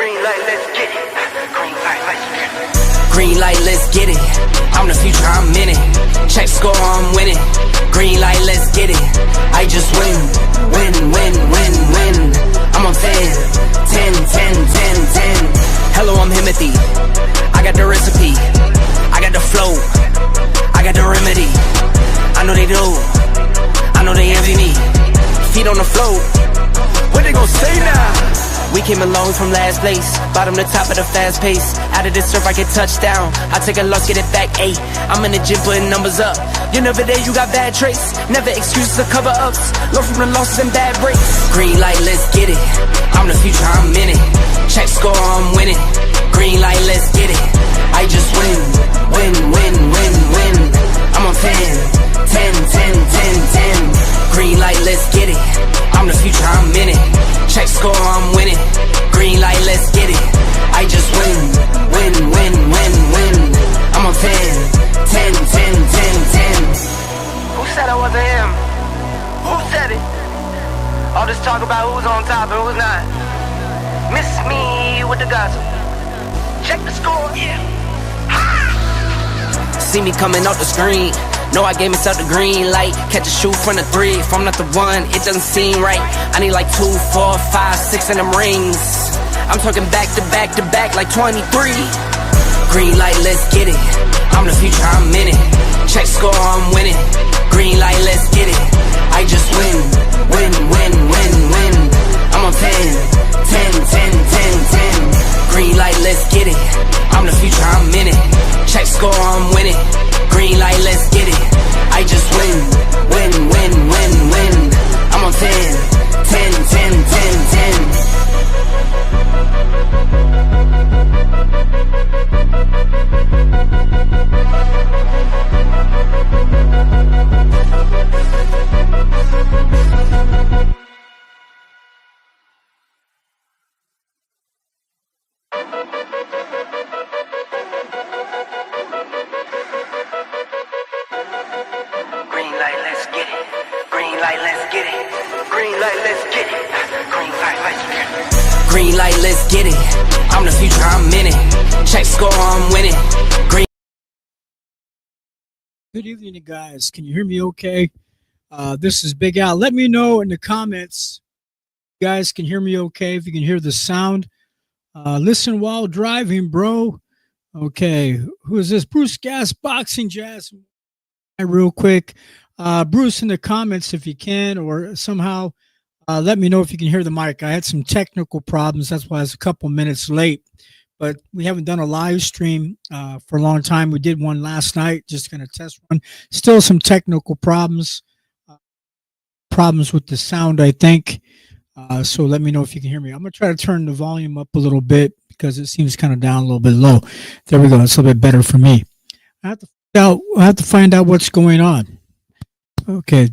Green light, let's get it. Green light, let's get it. Green light, let's get it. I'm the future, I'm in it. Check score, I'm winning. Green light, let's get it. I just win, win, win, win, win. I'm on 10, 10, 10, 10, 10. Hello, I'm Himothy. I got the recipe. I got the flow. I got the remedy. I know they do. I know they envy me. Feet on the floor. What they gon' say now? We came along from last place, bottom to top of the fast pace. Out of this surf, I get touchdown. I take a loss, get it back 8. I'm in the gym putting numbers up. You never there, you got bad traits. Never excuses or cover ups. Learn from the losses and bad breaks. Green light, let's get it. I'm the future, I'm in it. Check score, I'm winning. Green light, let's get it. I just win, win, win, win, win. I'm on 10, 10, 10, 10, 10. Green light, let's get it. I'm the future, I'm in it. Check score, I'm winning. Green light, let's get it. I just win, win, win, win, win. I'm on 10, 10, 10, 10, 10. Who said I wasn't him? Who said it? All this talk about who's on top and who's not. Miss me with the gossip. Check the score. Yeah. See me coming off the screen. Know I gave myself the green light. Catch a shoot from the 3. If I'm not the one, it doesn't seem right. I need like 2, 4, 5, 6 in them rings. I'm talking back to back to back like 23. Green light, let's get it. I'm the future, I'm in it. Check score, I'm winning. Green light, let's get it. I just win, win, win, win, win. I'm on 10, 10, 10, 10, 10. Green light, let's get it. I'm the future, I'm in it. Check score, I'm winning. Green light, let's get it. I just win, win, win, win, win. I'm on 10, 10, 10, 10, 10. Green light, let's get it. I'm the future, I'm in it. Check score, I'm winning. Green. Good evening, you guys. Can you hear me okay? This is Big Al. Let me know in the comments, you guys can hear me okay, if you can hear the sound. Listen while driving, bro. Okay, who is this? Bruce Gas, Boxing Jazz. Real quick, Bruce, in the comments if you can, or somehow let me know if you can hear the mic. I had some technical problems. That's why I was a couple minutes late. But we haven't done a live stream for a long time. We did one last night, just going to test one. Still some technical problems. Problems with the sound, I think. So let me know if you can hear me. I'm going to try to turn the volume up a little bit because it seems kind of down a little bit low. There we go. It's a little bit better for me. I have to find out what's going on. Okay.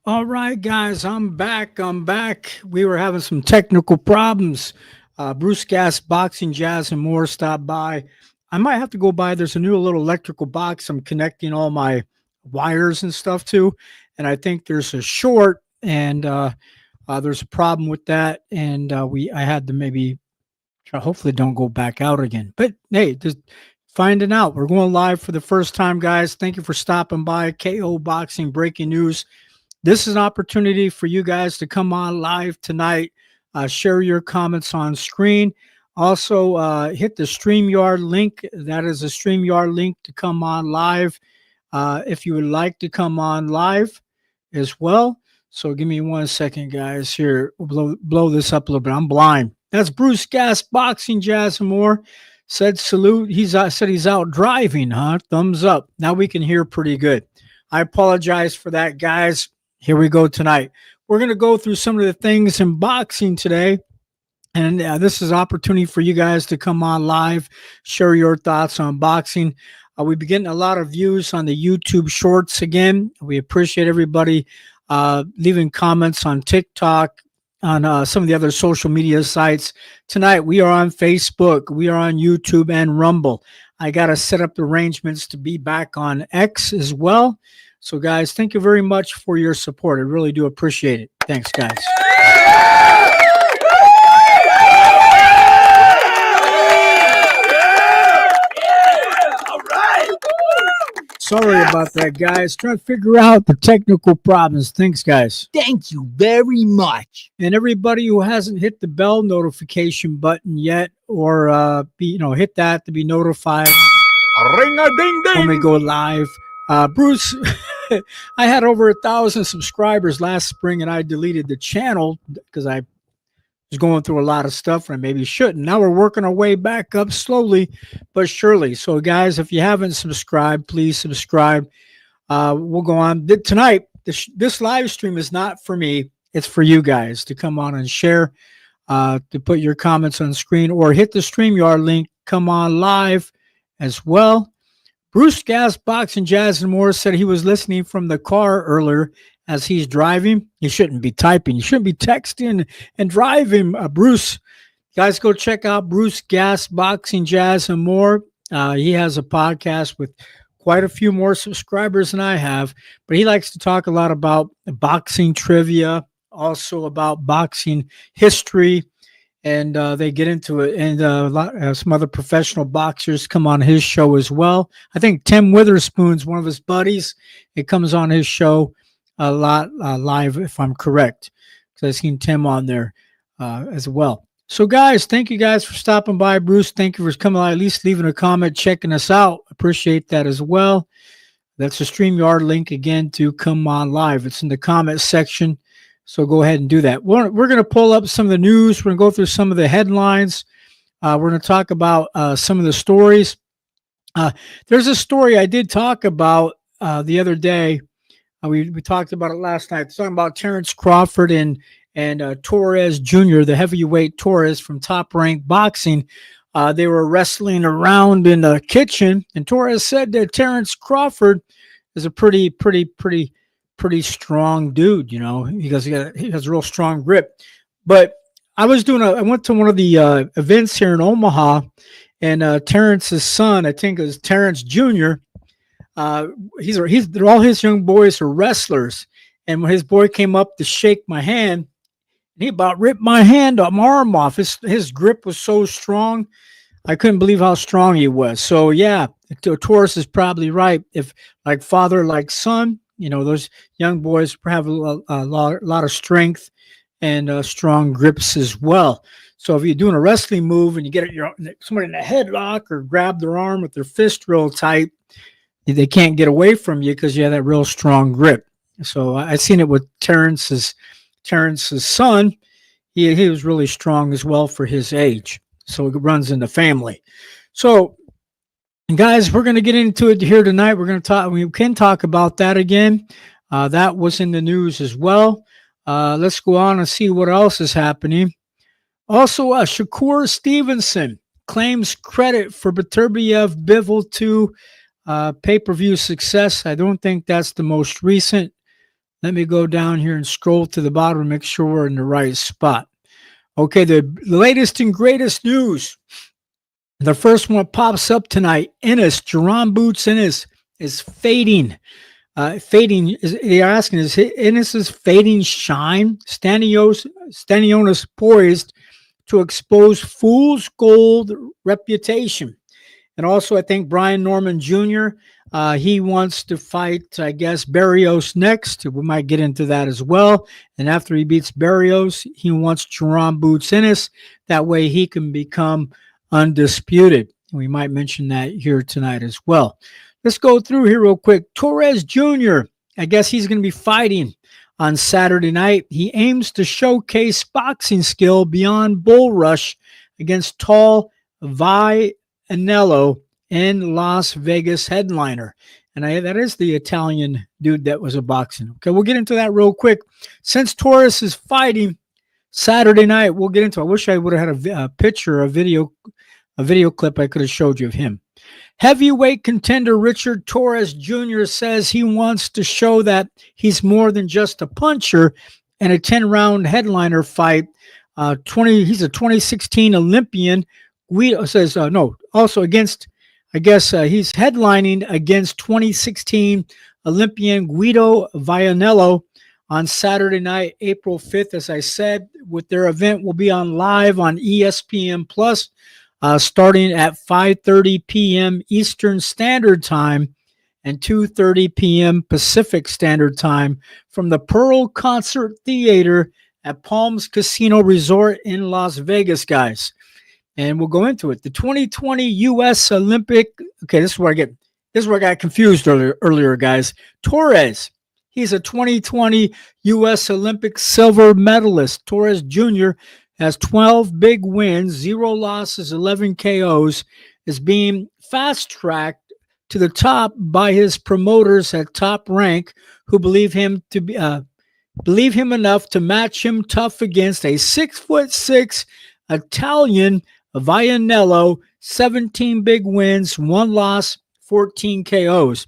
All right, guys, I'm back. We were having some technical problems. Bruce Gas Boxing, Jazz, and more stopped by. I might have to go by. There's a new little electrical box I'm connecting all my wires and stuff to, and I think there's a short, and there's a problem with that. And I had to maybe try. Hopefully, don't go back out again. But hey, just finding out. We're going live for the first time, guys. Thank you for stopping by. KO Boxing breaking news. This is an opportunity for you guys to come on live tonight, share your comments on screen. Also, hit the StreamYard link. That is a StreamYard link to come on live if you would like to come on live as well. So give me 1 second, guys. Here, we'll blow this up a little bit. I'm blind. That's Bruce Gas, Boxing, Jazz, and more. Said salute. Said he's out driving, huh? Thumbs up. Now we can hear pretty good. I apologize for that, guys. Here we go tonight. We're going to go through some of the things in boxing today. And this is an opportunity for you guys to come on live, share your thoughts on boxing. We've been getting a lot of views on the YouTube shorts again. We appreciate everybody leaving comments on TikTok, on some of the other social media sites. Tonight, we are on Facebook. We are on YouTube and Rumble. I got to set up the arrangements to be back on X as well. So, guys, thank you very much for your support. I really do appreciate it. Thanks, guys. All right. Sorry about that, guys. Trying to figure out the technical problems. Thanks, guys. Thank you very much. And everybody who hasn't hit the bell notification button yet, or hit that to be notified Ring-a-ding-ding. when we go live. Bruce, I had over 1,000 subscribers last spring, and I deleted the channel because I was going through a lot of stuff and I maybe shouldn't. Now we're working our way back up slowly but surely. So, guys, if you haven't subscribed, please subscribe. We'll go on. Tonight, this live stream is not for me. It's for you guys to come on and share, to put your comments on screen, or hit the StreamYard link. Come on live as well. Bruce Gas, Boxing, Jazz, and more said he was listening from the car earlier as he's driving. You shouldn't be typing. You shouldn't be texting and driving. Bruce, guys, go check out Bruce Gas, Boxing, Jazz, and more. He has a podcast with quite a few more subscribers than I have, but he likes to talk a lot about boxing trivia, also about boxing history, and they get into it. And some other professional boxers come on his show as well. I think Tim Witherspoon's one of his buddies. It comes on his show a lot live, if I'm correct, because I've seen Tim on there as well. So, guys, thank you guys for stopping by. Bruce, thank you for coming on, at least leaving a comment, checking us out. Appreciate that as well. That's the StreamYard link again to come on live. It's in the comment section. So go ahead and do that. We're going to pull up some of the news. We're going to go through some of the headlines. We're going to talk about some of the stories. There's a story I did talk about the other day. We talked about it last night. It's talking about Terrence Crawford and Torres Jr., the heavyweight Torres from Top Rank Boxing. They were wrestling around in the kitchen, and Torres said that Terrence Crawford is a pretty strong dude, because he has a real strong grip. But I went to one of the events here in Omaha, and Terrence's son, I think it was Terrence Jr., all his young boys are wrestlers. And when his boy came up to shake my hand, he about ripped my arm off. His grip was so strong. I couldn't believe how strong he was. So, yeah, Torres is probably right. If like father, like son, those young boys have a lot of strength and strong grips as well. So if you're doing a wrestling move and you get somebody in a headlock or grab their arm with their fist real tight, they can't get away from you because you have that real strong grip. So I seen it with Terrence's son. He was really strong as well for his age. So it runs in the family. So, guys, we're going to get into it here tonight. We can talk about that again. That was in the news as well. Let's go on and see what else is happening. Also, Shakur Stevenson claims credit for Beterbiev Bivol 2 pay-per-view success. I don't think that's the most recent Let me go down here and scroll to the bottom and make sure we're in the right spot. Okay, the latest and greatest news. The first one pops up tonight. Ennis, Jerome Boots Ennis is fading. They're asking, is Ennis's fading shine? Stanionis poised to expose fool's gold reputation. And also, I think Brian Norman Jr., he wants to fight, I guess, Barrios next. We might get into that as well. And after he beats Barrios, he wants Jerome Boots Ennis. That way he can become undisputed. We might mention that here tonight as well. Let's go through here real quick. Torres Jr., I guess he's going to be fighting on Saturday night. He aims to showcase boxing skill beyond bull rush against tall Vionelo in Las Vegas headliner. And that is the Italian dude that was a boxing. Okay, we'll get into that real quick. Since Torres is fighting Saturday night, we'll get into it. I wish I would have had a picture, a video clip I could have showed you of him. Heavyweight contender Richard Torres Jr. says he wants to show that he's more than just a puncher in a 10-round headliner fight. He's a 2016 Olympian. Guido says, also against, I guess he's headlining against 2016 Olympian Guido Vionelo on Saturday night, April 5th. As I said, with their event will be on live on ESPN Plus. Starting at 5:30 p.m. Eastern Standard Time and 2:30 p.m. Pacific Standard Time from the Pearl Concert Theater at Palms Casino Resort in Las Vegas, guys. And we'll go into it. The 2020 U.S. Olympic. Okay, this is where I got confused earlier, guys. Torres, he's a 2020 U.S. Olympic silver medalist. Torres Jr. has 12 big wins, 0 losses, 11 KOs, is being fast-tracked to the top by his promoters at Top Rank, who believe him enough to match him tough against a 6'6" Italian Vionelo, 17 big wins, 1 loss, 14 KOs.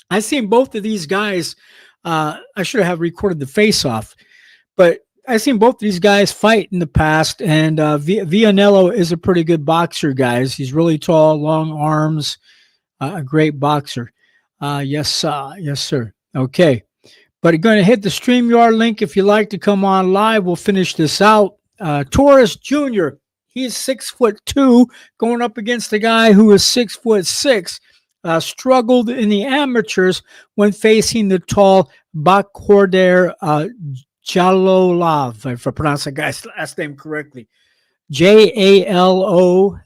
I've seen both of these guys. I should have recorded the face-off, but I've seen both of these guys fight in the past, and Vionelo is a pretty good boxer, guys. He's really tall, long arms, a great boxer. Yes, sir. Okay. But going to hit the StreamYard link if you'd like to come on live. We'll finish this out. Torres Jr., he's 6'2", going up against a guy who is 6'6". Struggled in the amateurs when facing the tall Bakhorder Jalolov, if I pronounce that guy's last name correctly. Jalolov.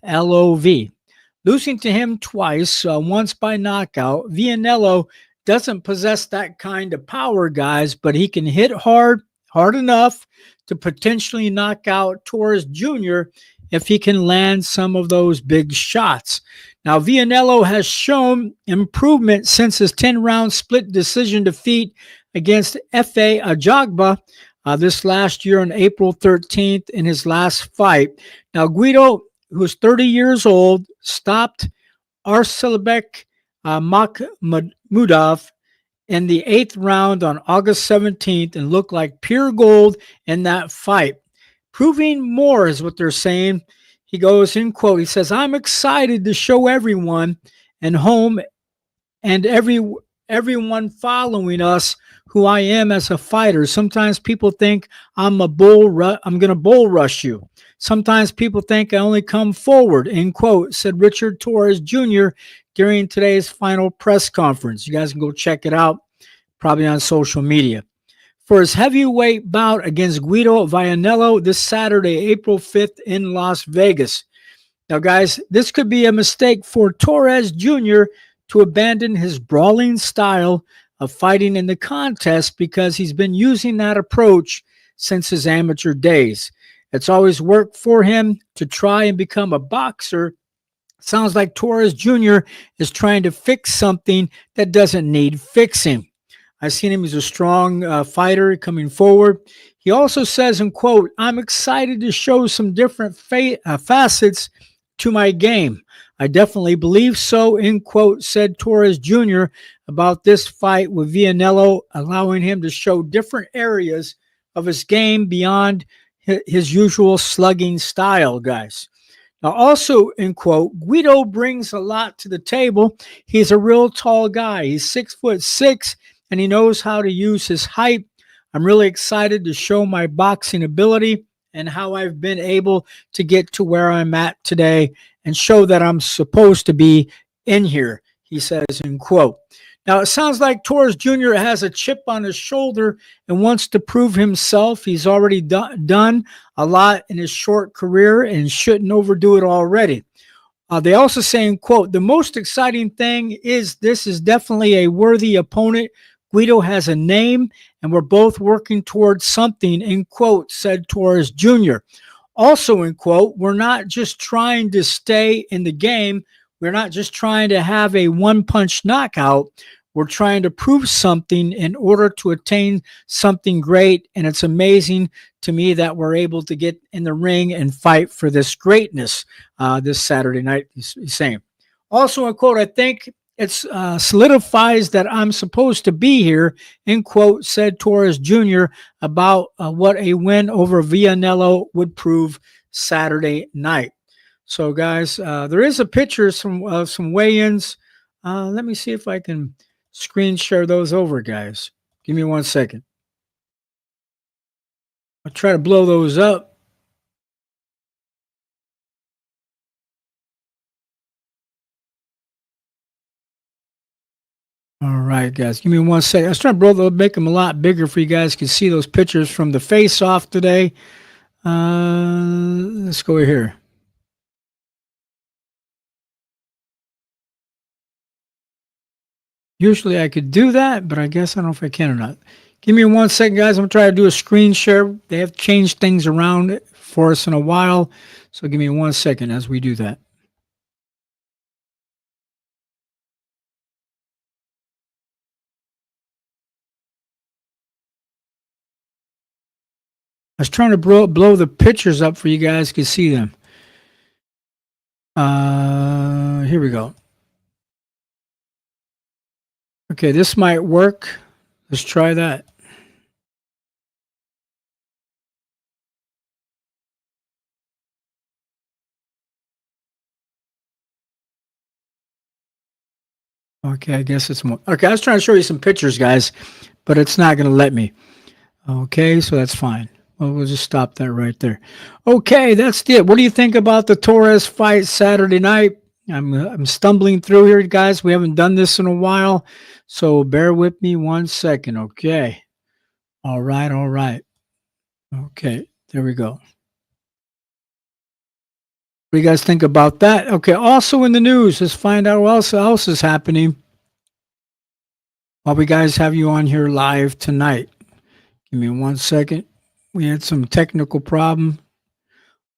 Losing to him twice, once by knockout. Vionelo doesn't possess that kind of power, guys, but he can hit hard enough to potentially knock out Torres Jr. if he can land some of those big shots. Now, Vionelo has shown improvement since his 10-round split decision defeat against Efe Ajagba this last year on April 13th in his last fight. Now, Guido, who's 30 years old, stopped Arcelbek Makhmudov in the 8th round on August 17th and looked like pure gold in that fight. Proving more is what they're saying. He goes in quote, he says, "I'm excited to show everyone and home and everyone following us who I am as a fighter. Sometimes people think I'm going to bull rush you. Sometimes people think I only come forward," end quote, said Richard Torres Jr. during today's final press conference. You guys can go check it out, probably on social media. For his heavyweight bout against Guido Vionelo this Saturday, April 5th in Las Vegas. Now, guys, this could be a mistake for Torres Jr. to abandon his brawling style of fighting in the contest because he's been using that approach since his amateur days. It's always worked for him to try and become a boxer. Sounds like Torres Jr. is trying to fix something that doesn't need fixing. I've seen him as a strong fighter coming forward. He also says, in quote, "I'm excited to show some different facets to my game. I definitely believe so, end quote, said Torres Jr. about this fight with Vionelo, allowing him to show different areas of his game beyond his usual slugging style, guys. Now, also, end quote, Guido brings a lot to the table. He's a real tall guy. He's 6'6", and he knows how to use his height. I'm really excited to show my boxing ability and how I've been able to get to where I'm at today and show that I'm supposed to be in here, he says, end quote. Now, it sounds like Torres Jr. has a chip on his shoulder and wants to prove himself. He's already done a lot in his short career and shouldn't overdo it already. They also say, quote, the most exciting thing is this is definitely a worthy opponent. Guido has a name, and we're both working towards something, end quote, said Torres Jr. Also, end quote, we're not just trying to stay in the game. We're not just trying to have a one-punch knockout. We're trying to prove something in order to attain something great, and it's amazing to me that we're able to get in the ring and fight for this greatness this Saturday night, he's saying. Also, end quote, I think it solidifies that I'm supposed to be here, end quote, said Torres Jr. about what a win over Vionelo would prove Saturday night. So, guys, there is a picture of some weigh-ins. Let me see if I can screen share those over, guys. Give me 1 second. I'll try to blow those up. All right, guys. Give me 1 second. I was trying to make them a lot bigger for you guys can see those pictures from the face-off today. Let's go here. Usually I could do that, but I guess I don't know if I can or not. Give me 1 second, guys. I'm going to try to do a screen share. They have changed things around for us in a while. So give me 1 second as we do that. I was trying to blow the pictures up for you guys to see them. Here we go. Okay, this might work. Let's try that. Okay, I guess it's more. Okay, I was trying to show you some pictures, guys, but it's not going to let me. Okay, so that's fine. Well, we'll just stop that right there. Okay, that's it. What do you think about the Torres fight Saturday night? I'm stumbling through here, guys. We haven't done this in a while, so bear with me 1 second, okay? All right, all right. Okay, there we go. What do you guys think about that? Okay, also in the news, let's find out what else is happening while we guys have you on here live tonight. Give me 1 second. We had some technical problem.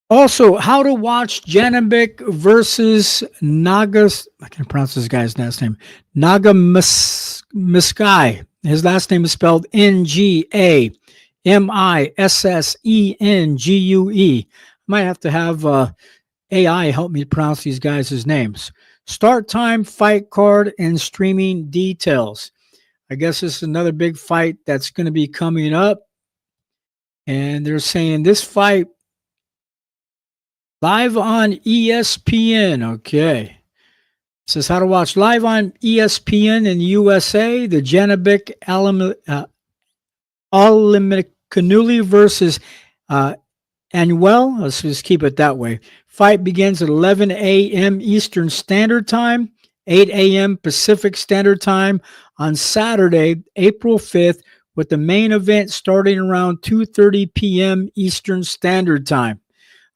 Also, how to watch Janibek versus Nagas. I can't pronounce this guy's last name. Nagamiskai. His last name is spelled Ngamissessengue. Might have to have AI help me pronounce these guys' names. Start time, fight card, and streaming details. I guess this is another big fight that's going to be coming up. And they're saying this fight live on ESPN. Okay. It says how to watch live on ESPN in the USA. The Janibek Alimkanuli versus Anuel. Let's just keep it that way. Fight begins at 11 a.m. Eastern Standard Time, 8 a.m. Pacific Standard Time on Saturday, April 5th, with the main event starting around 2:30 p.m. Eastern Standard Time.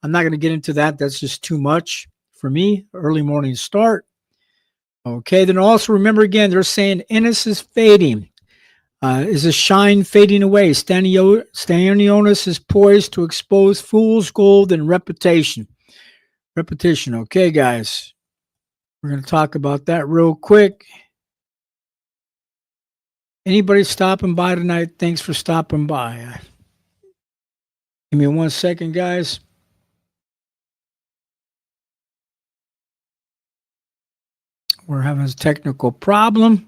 I'm not going to get into that. That's just too much for me. Early morning start. Okay, then also remember again, they're saying Ennis is fading. Is a shine fading away? Stanionis is poised to expose fool's gold and repetition. Okay, guys. We're going to talk about that real quick. Anybody stopping by tonight? Thanks for stopping by. Give me 1 second, guys. we're having a technical problem.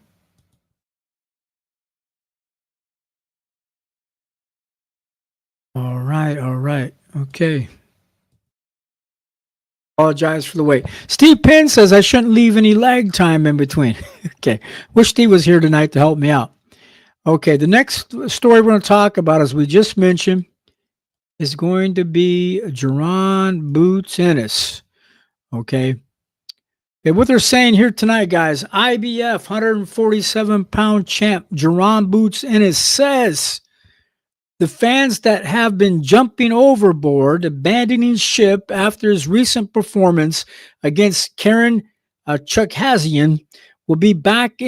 All right. Okay. Apologize for the wait. Steve Penn says I shouldn't leave any lag time in between. Okay. Wish Steve was here tonight to help me out. Okay. The next story we're going to talk about, as we just mentioned, is going to be Jaron Boots Ennis. Okay. And what they're saying here tonight, guys, IBF 147-pound champ Jaron Boots Ennis says the fans that have been jumping overboard, abandoning ship after his recent performance against Karen Chukhazian will be back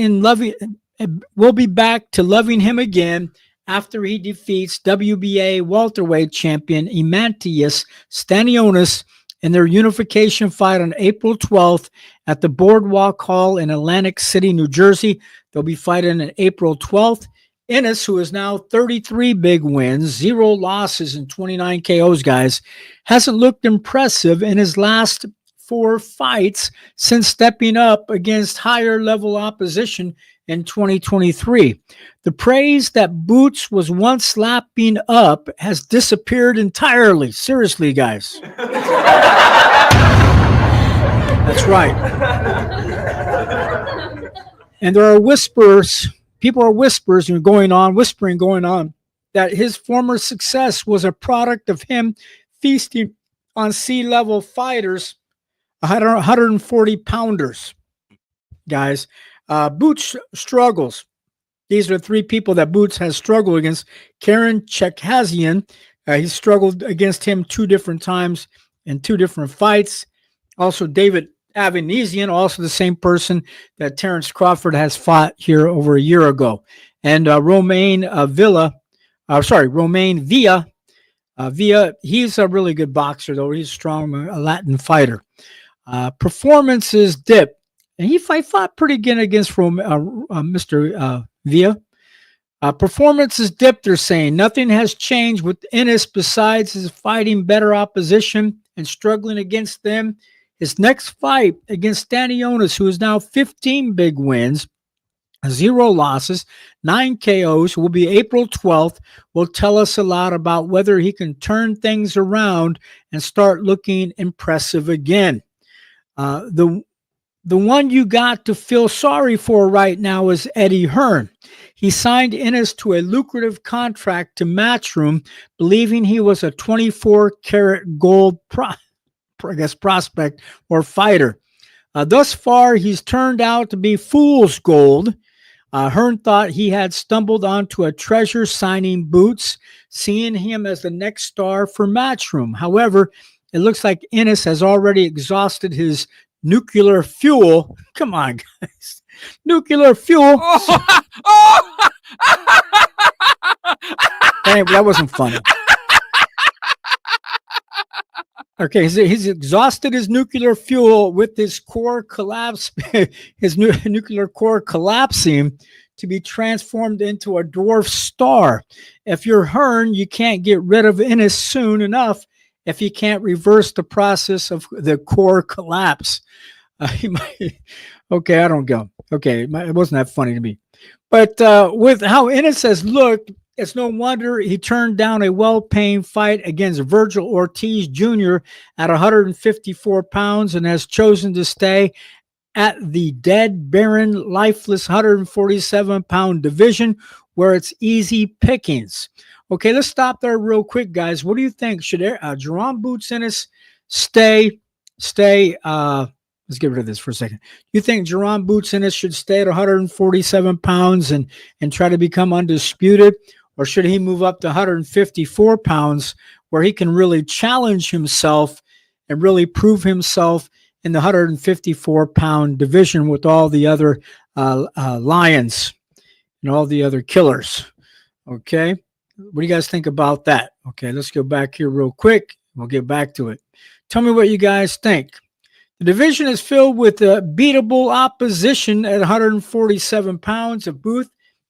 to loving him again after he defeats WBA welterweight champion Emantius Stanionis in their unification fight on April 12th at the Boardwalk Hall in Atlantic City, New Jersey. They'll be fighting on April 12th. Ennis, who is now 33 big wins, 0 losses, and 29 KOs, guys, hasn't looked impressive in his last 4 fights since stepping up against higher-level opposition in 2023. The praise that Boots was once lapping up has disappeared entirely. Seriously, guys. That's right. And there are whispers, people are whispering going on, that his former success was a product of him feasting on C-level fighters, 140 pounders. Guys, Boots struggles. These are 3 people that Boots has struggled against. Karen Chukhazian, he struggled against him 2 different times in 2 different fights. Also, David Avanesian, also the same person that Terrence Crawford has fought here over a year ago. And Romain Villa, he's a really good boxer, though. He's a strong Latin fighter. Performances dip. And he fought pretty good against Mr. Villa. Performances dipped, they're saying. Nothing has changed with Ennis besides his fighting better opposition and struggling against them. His next fight against Stanionis, who is now 15 big wins, 0 losses, 9 KOs, will be April 12th, will tell us a lot about whether he can turn things around and start looking impressive again. The one you got to feel sorry for right now is Eddie Hearn. He signed Ennis to a lucrative contract to Matchroom, believing he was a 24-karat gold prospect or fighter. Thus far, he's turned out to be fool's gold. Hearn thought he had stumbled onto a treasure signing Boots, seeing him as the next star for Matchroom. However, it looks like Ennis has already exhausted his nuclear fuel. Come on, guys. Nuclear fuel. Anyway, that wasn't funny. Okay, he's exhausted his nuclear fuel with his core collapse, his nuclear core collapsing to be transformed into a dwarf star. If you're Hearn, you can't get rid of Ennis soon enough if you can't reverse the process of the core collapse. Okay, I don't go. Okay, it wasn't that funny to me. But with how Ennis has looked, it's no wonder he turned down a well-paying fight against Virgil Ortiz Jr. at 154 pounds and has chosen to stay at the dead, barren, lifeless 147-pound division where it's easy pickings. Okay, let's stop there real quick, guys. What do you think? Should Jaron Boots Ennis stay? Let's get rid of this for a second. You think Jaron Boots Ennis should stay at 147 pounds and try to become undisputed? Or should he move up to 154 pounds where he can really challenge himself and really prove himself in the 154-pound division with all the other lions and all the other killers? Okay. What do you guys think about that? Okay, let's go back here real quick. We'll get back to it. Tell me what you guys think. The division is filled with beatable opposition at 147 pounds. If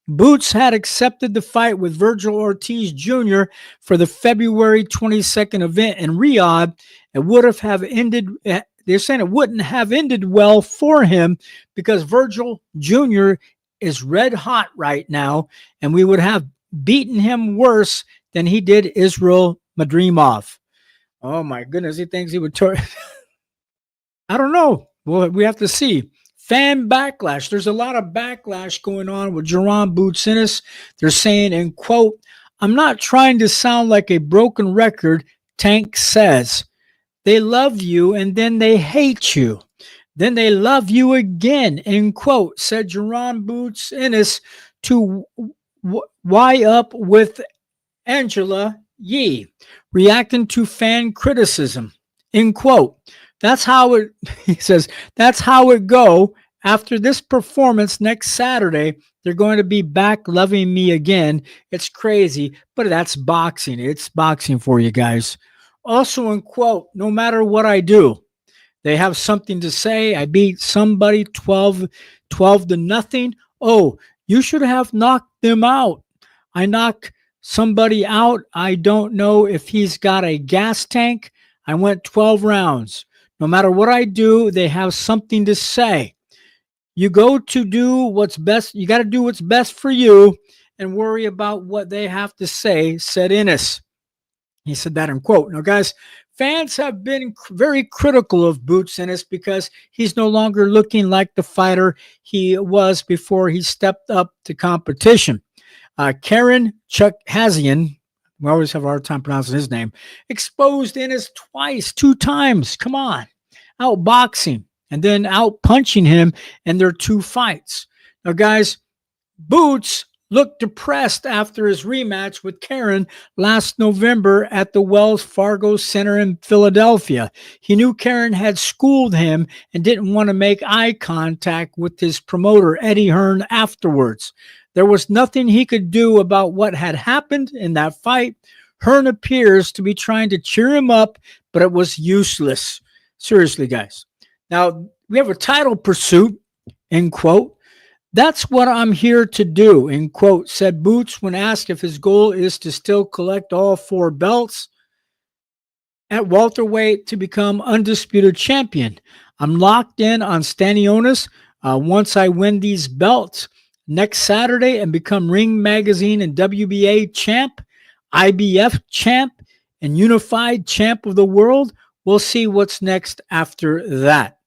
Boots had accepted the fight with Virgil Ortiz Jr. for the February 22nd event in Riyadh, it would have ended they're saying it wouldn't have ended well for him because Virgil Jr. is red hot right now, and we would have beaten him worse than he did Israel Madrimov. Oh my goodness, he thinks he would I don't know. Well, we have to see. Fan backlash. There's a lot of backlash going on with Jaron Boots Ennis. They're saying, in quote, "I'm not trying to sound like a broken record," Tank says. "They love you and then they hate you. Then they love you again," end quote, said Jaron Boots Ennis to Y Up with Angela Yee, reacting to fan criticism, end quote. That's how it, he says, that's how it go. After this performance next Saturday, they're going to be back loving me again. It's crazy, but that's boxing. It's boxing for you guys. Also, in quote, "No matter what I do, they have something to say. I beat somebody 12 to nothing. Oh, you should have knocked them out. I knocked somebody out. I don't know if he's got a gas tank. I went 12 rounds. No matter what I do, they have something to say. You go to do what's best. You got to do what's best for you and worry about what they have to say," said Ennis. He said that in quote. Now, guys, fans have been very critical of Boots Ennis because he's no longer looking like the fighter he was before he stepped up to competition. Karen Chukhazian, we always have a hard time pronouncing his name, exposed Ennis two times. Come on. Outboxing and then out punching him in their two fights. Now, guys, Boots looked depressed after his rematch with Karen last November at the Wells Fargo Center in Philadelphia. He knew Karen had schooled him and didn't want to make eye contact with his promoter, Eddie Hearn, afterwards. There was nothing he could do about what had happened in that fight. Hearn appears to be trying to cheer him up, but it was useless. Seriously, guys. Now, we have a title pursuit, end quote. "That's what I'm here to do," end quote, said Boots when asked if his goal is to still collect all 4 belts at welterweight to become undisputed champion. "I'm locked in on Stanionis once I win these belts next Saturday and become Ring Magazine and WBA champ, IBF champ, and unified champ of the world. We'll see what's next after that."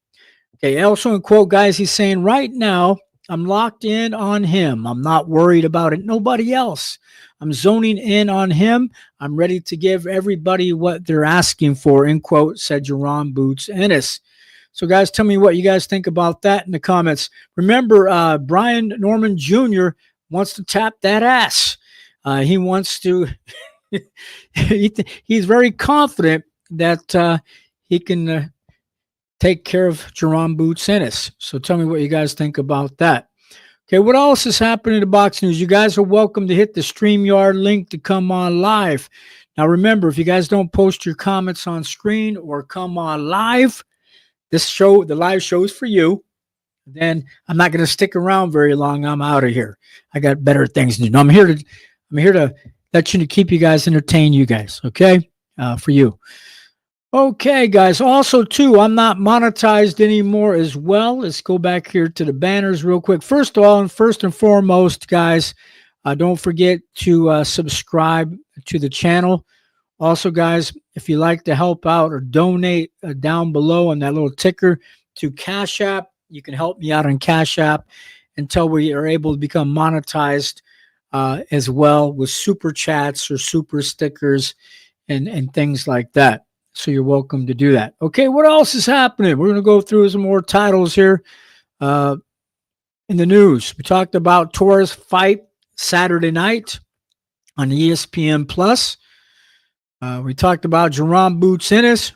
Okay, also in quote, guys, he's saying right now, "I'm locked in on him. I'm not worried about it. Nobody else. I'm zoning in on him. I'm ready to give everybody what they're asking for," end quote, said Jaron Boots Ennis. So, guys, tell me what you guys think about that in the comments. Remember, Brian Norman Jr. wants to tap that ass. He wants to, he's very confident that he can take care of Jaron Boots Ennis. So tell me what you guys think about that. Okay, what else is happening in boxing news? You guys are welcome to hit the StreamYard link to come on live. Now, remember, if you guys don't post your comments on screen or come on live, this show, the live show is for you. Then I'm not going to stick around very long. I'm out of here. I got better things to do. No, I'm here to let you, to keep you guys entertain you guys. Okay, for you. Okay, guys. Also, too, I'm not monetized anymore as well. Let's go back here to the banners real quick. First of all, and first and foremost, guys, don't forget to subscribe to the channel. Also, guys, if you like to help out or donate down below on that little ticker to Cash App, you can help me out on Cash App until we are able to become monetized as well with super chats or super stickers and things like that. So you're welcome to do that. Okay, what else is happening? We're going to go through some more titles here in the news. We talked about Torres fight Saturday night on ESPN Plus. We talked about Jaron Boots Ennis.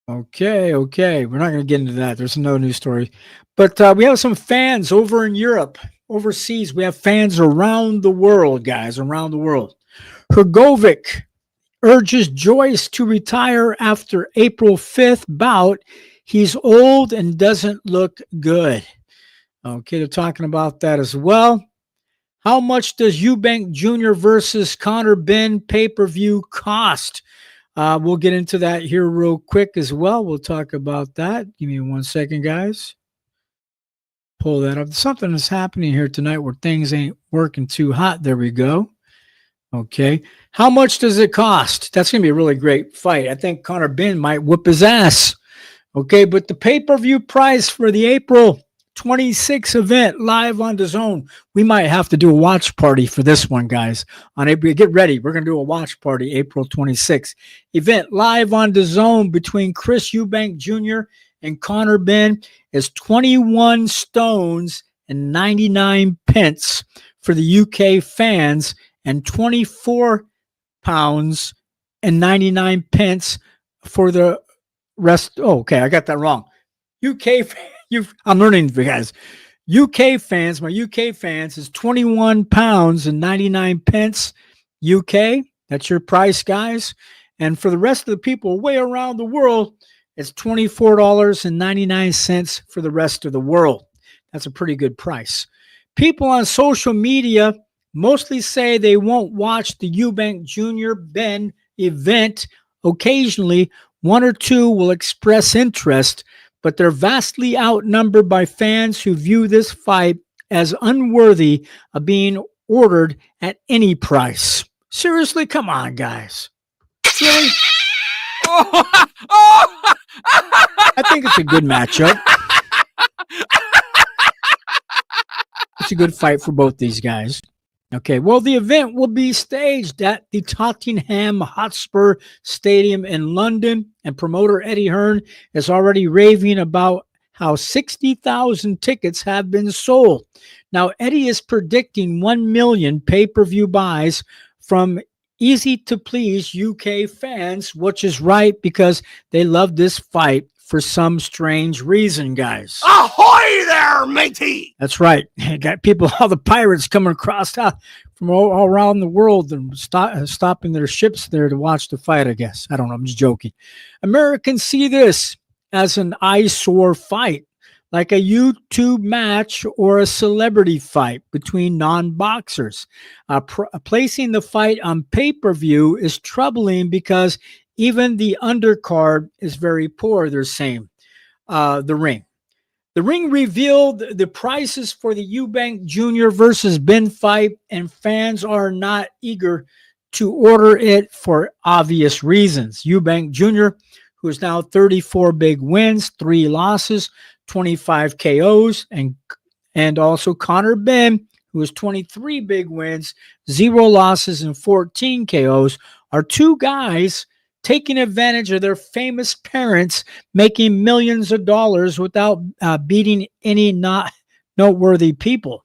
Okay. We're not going to get into that. There's another news story. But we have some fans over in Europe, overseas. We have fans around the world, guys, around the world. Hrgovic urges Joyce to retire after April 5th bout. He's old and doesn't look good. Okay, they're talking about that as well. How much does Eubank Jr. versus Conor Benn pay-per-view cost? We'll get into that here real quick as well. We'll talk about that. Give me 1 second, guys. Pull that up. Something is happening here tonight where things ain't working too hot. There we go. Okay. How much does it cost? That's going to be a really great fight. I think Conor Benn might whoop his ass. Okay. But the pay-per-view price for the April 26th event live on DAZN. We might have to do a watch party for this one, guys. On April, get ready. We're going to do a watch party April 26th. Event live on DAZN between Chris Eubank Jr. and Conor Benn is 21 stones and 99 pence for the UK fans and 24 pounds and 99 pence for the rest. Oh, okay. I got that wrong. I'm learning for you guys. UK fans, my UK fans is 21 pounds and 99 pence UK. That's your price, guys. And for the rest of the people way around the world, it's $24.99 for the rest of the world. That's a pretty good price. People on social media mostly say they won't watch the Eubank Jr. Benn event. Occasionally, one or two will express interest, but they're vastly outnumbered by fans who view this fight as unworthy of being ordered at any price. Seriously, come on, guys. Really? I think it's a good matchup. It's a good fight for both these guys. Okay, well, the event will be staged at the Tottenham Hotspur Stadium in London, and promoter Eddie Hearn is already raving about how 60,000 tickets have been sold. Now, Eddie is predicting 1 million pay-per-view buys from easy-to-please UK fans, which is right because they love this fight for some strange reason, guys. Ahoy there, matey! That's right. Got people, all the pirates coming across from all around the world and stopping their ships there to watch the fight, I guess. I don't know. I'm just joking. Americans see this as an eyesore fight, like a YouTube match or a celebrity fight between non-boxers. Placing the fight on pay-per-view is troubling because even the undercard is very poor, they're saying. The ring. The ring revealed the prices for the Eubank Jr. versus Benn fight, and fans are not eager to order it for obvious reasons. Eubank Jr., who is now 34 big wins, 3 losses, 25 KOs, and also Conor Benn, who has 23 big wins, 0 losses, and 14 KOs, are two guys taking advantage of their famous parents, making millions of dollars without beating any not noteworthy people.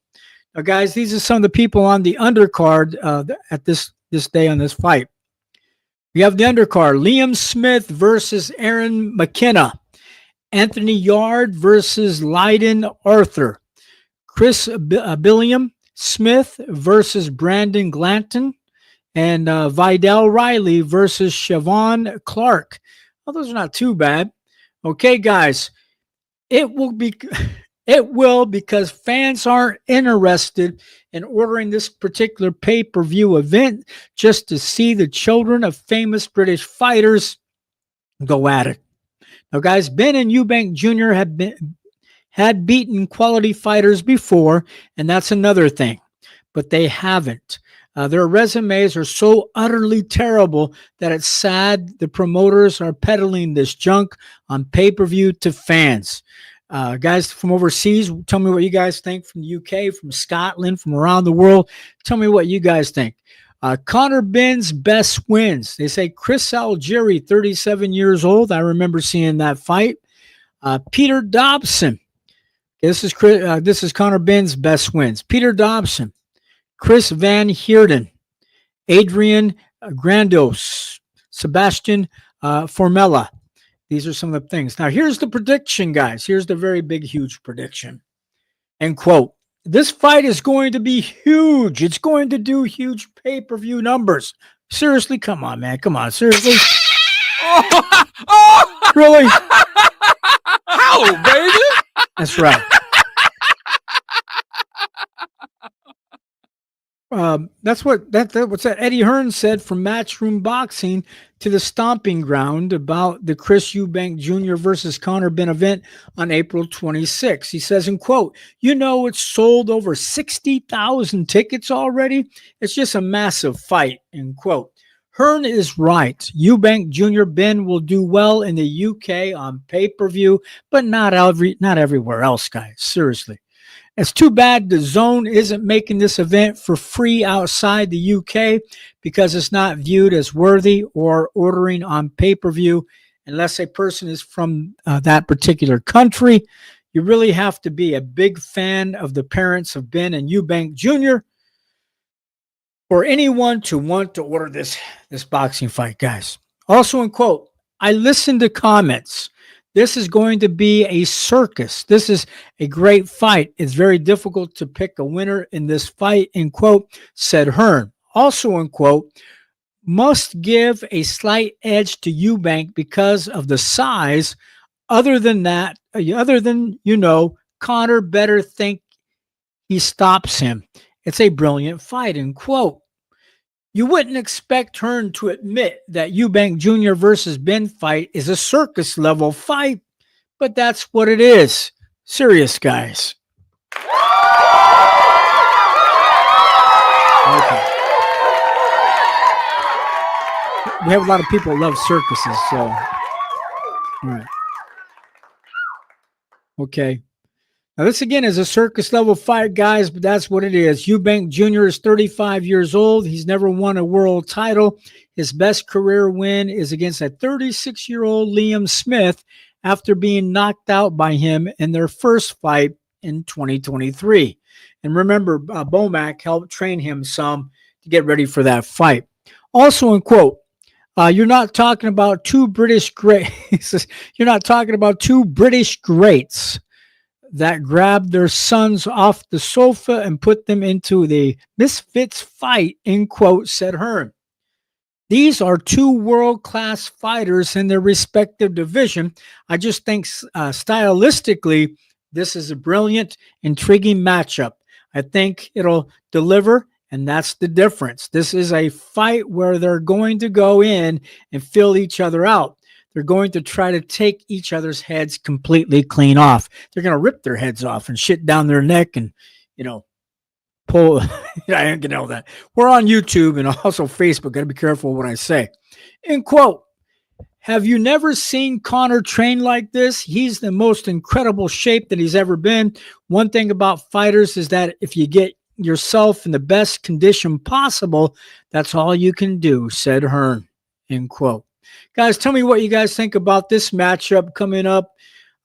Now, guys, these are some of the people on the undercard at this day on this fight. We have the undercard: Liam Smith versus Aaron McKenna, Anthony Yard versus Lyden Arthur, Chris Billiam Smith versus Brandon Glanton, and Vidal Riley versus Siobhan Clark. Well, those are not too bad. Okay, guys, it will because fans aren't interested in ordering this particular pay-per-view event just to see the children of famous British fighters go at it. Now, guys, Benn and Eubank Jr. had beaten quality fighters before, and that's another thing, but they haven't. Their resumes are so utterly terrible that it's sad the promoters are peddling this junk on pay-per-view to fans. Guys from overseas, tell me what you guys think, from the UK, from Scotland, from around the world. Tell me what you guys think. Conor Benn's best wins. They say Chris Algieri, 37 years old. I remember seeing that fight. Peter Dobson. This is Conor Benn's best wins. Peter Dobson, Chris Van Heerden, Adrian Grandos, Sebastian Formella. These are some of the things. Now, here's the prediction, guys. Here's the very big, huge prediction. And quote, this fight is going to be huge. It's going to do huge pay-per-view numbers. Seriously, come on, man. Come on, seriously. Really? How, baby? That's right. That's what's that Eddie Hearn said from Matchroom Boxing to the Stomping Ground about the Chris Eubank Jr. versus Conor Benn event on April 26. He says, in quote, it's sold over 60,000 tickets already. It's just a massive fight, end quote. Hearn is right. Eubank Jr. Benn will do well in the UK on pay-per-view, but not everywhere else, guys. Seriously. It's too bad the Zone isn't making this event for free outside the UK because it's not viewed as worthy or ordering on pay-per-view unless a person is from that particular country. You really have to be a big fan of the parents of Benn and Eubank Jr. for anyone to want to order this boxing fight, guys. Also, in quote, I listened to comments. This is going to be a circus. This is a great fight. It's very difficult to pick a winner in this fight, end quote, said Hearn. Also, in quote, must give a slight edge to Eubank because of the size. Other than, Conor better think he stops him. It's a brilliant fight, end quote. You wouldn't expect Hearn to admit that Eubank Jr. versus Benn fight is a circus level fight, but that's what it is. Serious, guys. Okay. We have a lot of people who love circuses, so. All right. Okay. Now, this again is a circus level fight, guys, but that's what it is. Eubank Jr. is 35 years old. He's never won a world title. His best career win is against a 36-year-old Liam Smith after being knocked out by him in their first fight in 2023. And remember, Bomac helped train him some to get ready for that fight. Also, in quote, you're not talking about two British greats. You're not talking about two British greats that grabbed their sons off the sofa and put them into the misfits fight, end quote, said Hearn. These are two world-class fighters in their respective division. I just think stylistically, this is a brilliant, intriguing matchup. I think it'll deliver, and that's the difference. This is a fight where they're going to go in and fill each other out. They're going to try to take each other's heads completely clean off. They're going to rip their heads off and shit down their neck and, pull. I ain't gonna know that. We're on YouTube and also Facebook. Got to be careful what I say. End quote. Have you never seen Conor train like this? He's the most incredible shape that he's ever been. One thing about fighters is that if you get yourself in the best condition possible, that's all you can do, said Hearn. End quote. Guys, tell me what you guys think about this matchup coming up.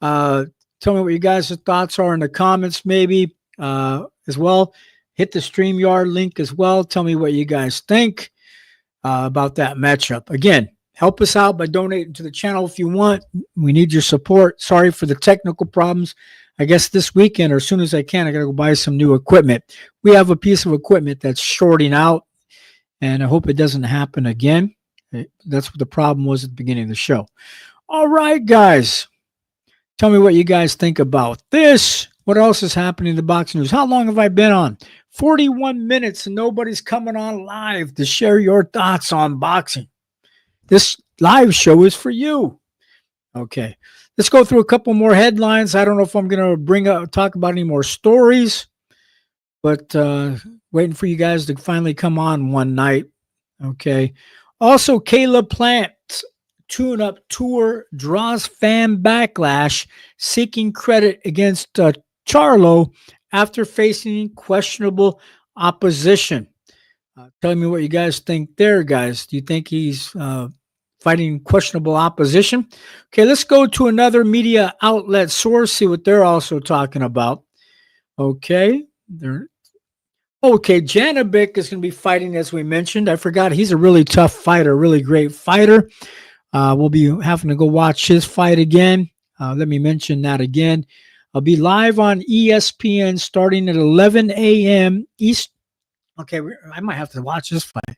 Tell me what you guys' thoughts are in the comments maybe as well. Hit the StreamYard link as well. Tell me what you guys think about that matchup. Again, help us out by donating to the channel if you want. We need your support. Sorry for the technical problems. I guess this weekend or as soon as I can, I got to go buy some new equipment. We have a piece of equipment that's shorting out, and I hope it doesn't happen again. That's what the problem was at the beginning of the show. All right, guys. Tell me what you guys think about this. What else is happening in the boxing news? How long have I been on? 41 minutes and nobody's coming on live to share your thoughts on boxing. This live show is for you. Okay. Let's go through a couple more headlines. I don't know if I'm going to talk about any more stories, but waiting for you guys to finally come on one night. Okay. Also, Caleb Plant's tune-up tour draws fan backlash, seeking credit against Charlo after facing questionable opposition. Tell me what you guys think there, guys. Do you think he's fighting questionable opposition? Okay, let's go to another media outlet source, see what they're also talking about. Okay, Janovic is going to be fighting, as we mentioned. I forgot he's a really tough fighter, really great fighter. We'll be having to go watch his fight again. Let me mention that again. I'll be live on ESPN starting at 11 a.m. East. Okay, I might have to watch this fight.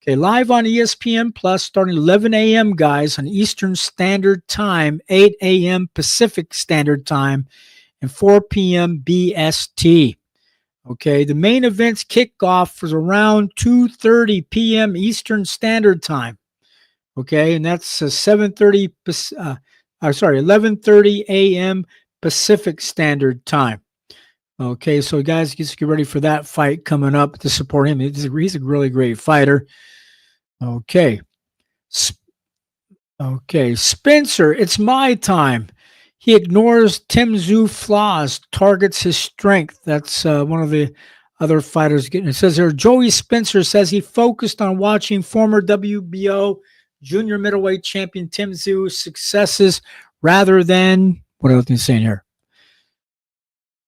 Okay, live on ESPN Plus starting 11 a.m., guys, on Eastern Standard Time, 8 a.m. Pacific Standard Time, and 4 p.m. BST. Okay, the main event's kickoff was around 2:30 p.m. Eastern Standard Time. Okay, and that's 11:30 a.m. Pacific Standard Time. Okay, so guys, just get ready for that fight coming up to support him. He's a really great fighter. Okay. Okay, Spencer, it's my time. He ignores Tim Tszyu flaws, targets his strength. That's one of the other fighters getting it. Says here, Joey Spencer says he focused on watching former WBO junior middleweight champion Tim Tszyu's successes rather than, what else are you saying here?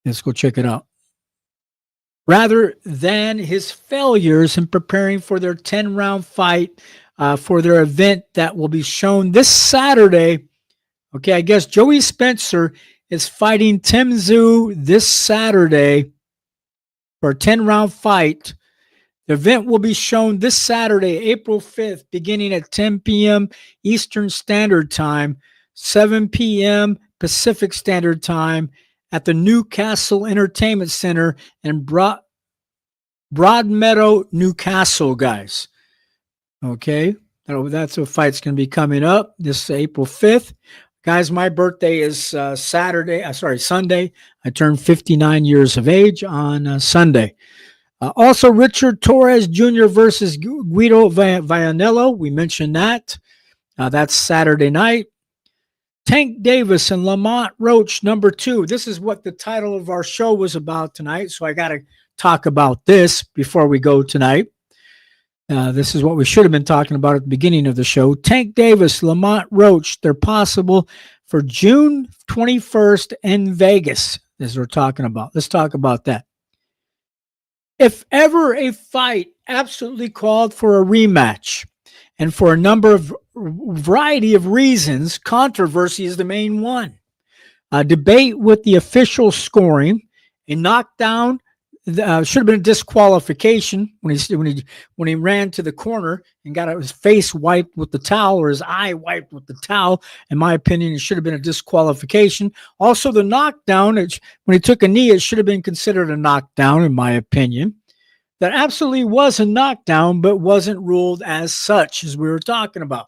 Let's go check it out. Rather than his failures in preparing for their 10-round fight for their event that will be shown this Saturday. Okay, I guess Joey Spencer is fighting Tim Tszyu this Saturday for a 10-round fight. The event will be shown this Saturday, April 5th, beginning at 10 p.m. Eastern Standard Time, 7 p.m. Pacific Standard Time at the Newcastle Entertainment Center in Broadmeadow, Newcastle, guys. Okay, that's a fight's going to be coming up this April 5th. Guys, my birthday is Sunday. I turned 59 years of age on Sunday. Also, Richard Torres Jr. versus Guido Vionelo. We mentioned that. That's Saturday night. Tank Davis and Lamont Roche, number 2. This is what the title of our show was about tonight, so I got to talk about this before we go tonight. This is what we should have been talking about at the beginning of the show. Tank Davis, Lamont Roche, they're possible for June 21st in Vegas, as we're talking about. Let's talk about that. If ever a fight absolutely called for a rematch, and for a variety of reasons, controversy is the main one. A debate with the official scoring, a knockdown, should have been a disqualification when he ran to the corner and got his face wiped with the towel or his eye wiped with the towel. In my opinion, it should have been a disqualification. Also, the knockdown, when he took a knee, it should have been considered a knockdown, in my opinion. That absolutely was a knockdown, but wasn't ruled as such, as we were talking about.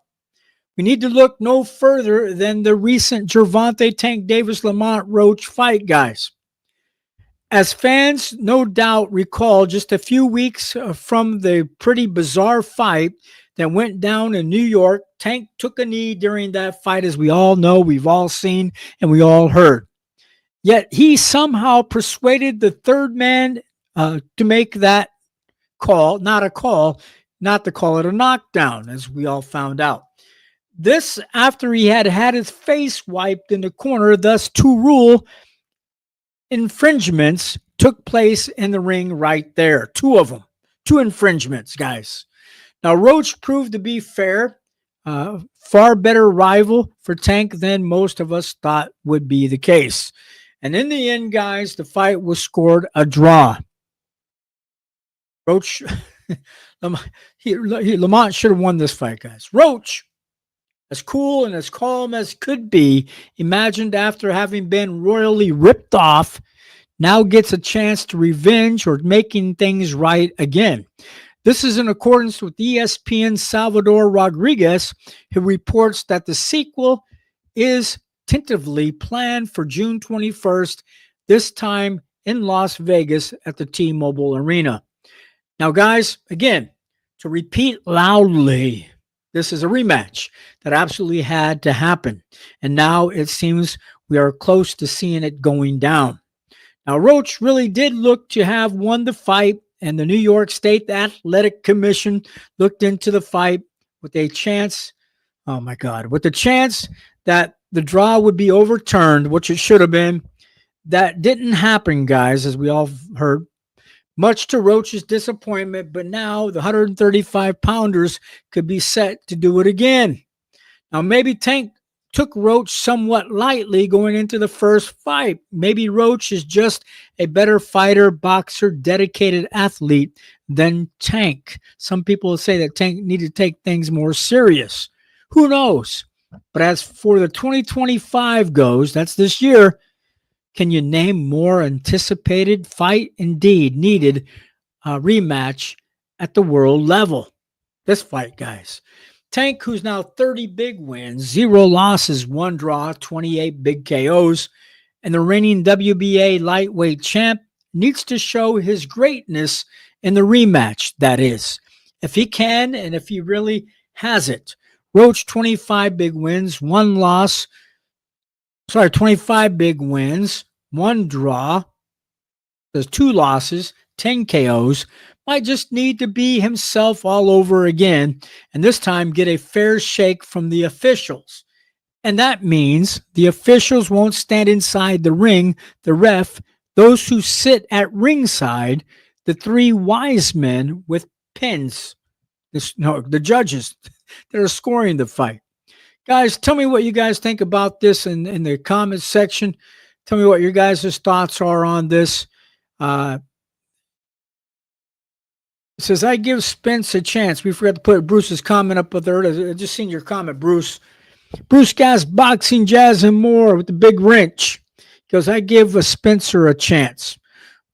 We need to look no further than the recent Gervonta Tank Davis-Lamont Roche fight, guys. As fans no doubt recall, just a few weeks from the pretty bizarre fight that went down in New York, Tank took a knee during that fight, as we all know, we've all seen, and we all heard. Yet he somehow persuaded the third man to make that call, not to call it a knockdown, as we all found out. This after he had his face wiped in the corner, thus 2 rule infringements took place in the ring right there. 2 of them. 2 infringements, guys. Now, Roach proved to be fair, far better rival for Tank than most of us thought would be the case. And in the end, guys, the fight was scored a draw. Roach, Lamont should have won this fight, guys. Roach, as cool and as calm as could be, imagined after having been royally ripped off, now gets a chance to revenge or making things right again. This is in accordance with ESPN's Salvador Rodriguez, who reports that the sequel is tentatively planned for June 21st, this time in Las Vegas at the T-Mobile Arena. Now, guys, again, to repeat loudly, this is a rematch that absolutely had to happen. And now it seems we are close to seeing it going down. Now, Roach really did look to have won the fight, and the New York State Athletic Commission looked into the fight with a chance, with the chance that the draw would be overturned, which it should have been. That didn't happen, guys, as we all heard. Much to Roach's disappointment, but now the 135-pounders could be set to do it again. Now, maybe Tank took Roach somewhat lightly going into the first fight. Maybe Roach is just a better fighter, boxer, dedicated athlete than Tank. Some people will say that Tank needed to take things more serious. Who knows? But as for the 2025 goes, that's this year, Can you name more anticipated fight? Indeed, needed a rematch at the world level. This fight, guys. Tank, who's now 30 big wins, 0 losses, 1 draw, 28 big KOs, and the reigning WBA lightweight champ, needs to show his greatness in the rematch, that is. If he can, and if he really has it. Roach, 25 big wins, 1 loss. 25 big wins, 1 draw. There's 2 losses, 10 KOs. Might just need to be himself all over again, and this time get a fair shake from the officials. And that means the officials won't stand inside the ring, the ref, those who sit at ringside, the 3 wise men with pins, the judges that are scoring the fight. Guys, tell me what you guys think about this in the comments section. Tell me what your guys' thoughts are on this. It says, I give Spence a chance. We forgot to put Bruce's comment up there. I just seen your comment, Bruce. Bruce Gas, Boxing, Jazz, and More with the big wrench. He goes, I give Spencer a chance.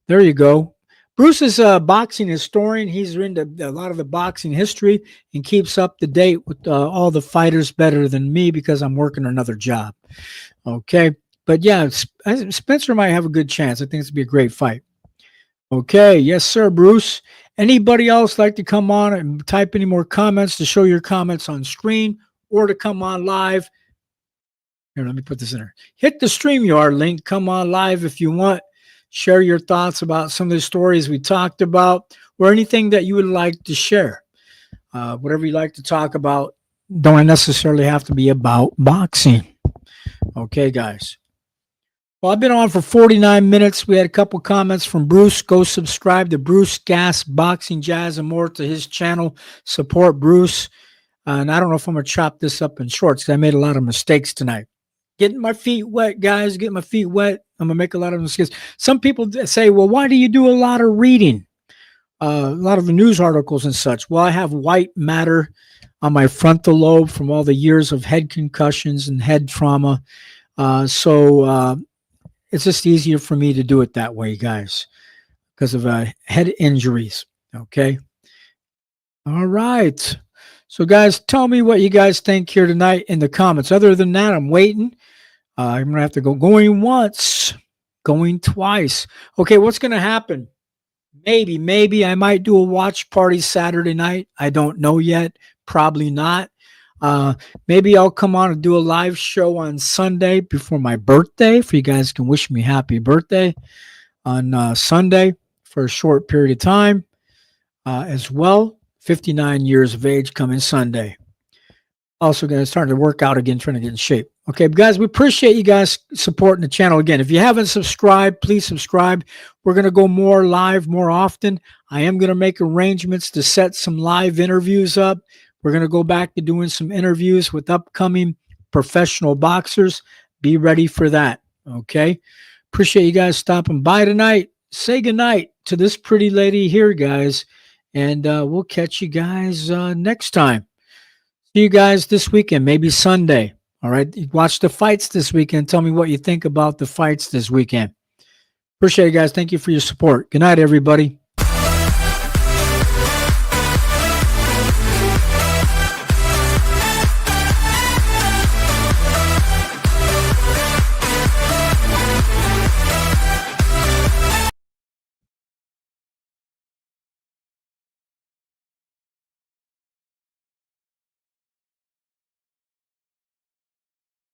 There you go. Bruce is a boxing historian. He's into a lot of the boxing history and keeps up to date with all the fighters better than me because I'm working another job. Okay. But yeah, Spencer might have a good chance. I think it's going to be a great fight. Okay. Yes, sir, Bruce. Anybody else like to come on and type any more comments to show your comments on screen or to come on live? Here, let me put this in there. Hit the StreamYard link. Come on live if you want. Share your thoughts about some of the stories we talked about or anything that you would like to share. Whatever you like to talk about, don't necessarily have to be about boxing. Okay, guys. Well, I've been on for 49 minutes. We had a couple comments from Bruce. Go subscribe to Bruce Gas, Boxing, Jazz, and More to his channel. Support Bruce. And I don't know if I'm going to chop this up in shorts because I made a lot of mistakes tonight. Getting my feet wet, guys. Getting my feet wet. I'm going to make a lot of mistakes. Some people say, well, why do you do a lot of reading? A lot of the news articles and such. Well, I have white matter on my frontal lobe from all the years of head concussions and head trauma. So it's just easier for me to do it that way, guys, because of head injuries. Okay. All right. So, guys, tell me what you guys think here tonight in the comments. Other than that, I'm waiting. I'm going to have to go going once, going twice. Okay, what's going to happen? Maybe I might do a watch party Saturday night. I don't know yet. Probably not. Maybe I'll come on and do a live show on Sunday before my birthday. If you guys can wish me happy birthday on Sunday for a short period of time as well. 59 years of age coming Sunday. Also going to start to work out again, trying to get in shape. Okay, guys, we appreciate you guys supporting the channel. Again, if you haven't subscribed, please subscribe. We're going to go more live more often. I am going to make arrangements to set some live interviews up. We're going to go back to doing some interviews with upcoming professional boxers. Be ready for that, okay? Appreciate you guys stopping by tonight. Say goodnight to this pretty lady here, guys, and we'll catch you guys next time. See you guys this weekend, maybe Sunday, all right? Watch the fights this weekend. Tell me what you think about the fights this weekend. Appreciate you guys. Thank you for your support. Good night, everybody.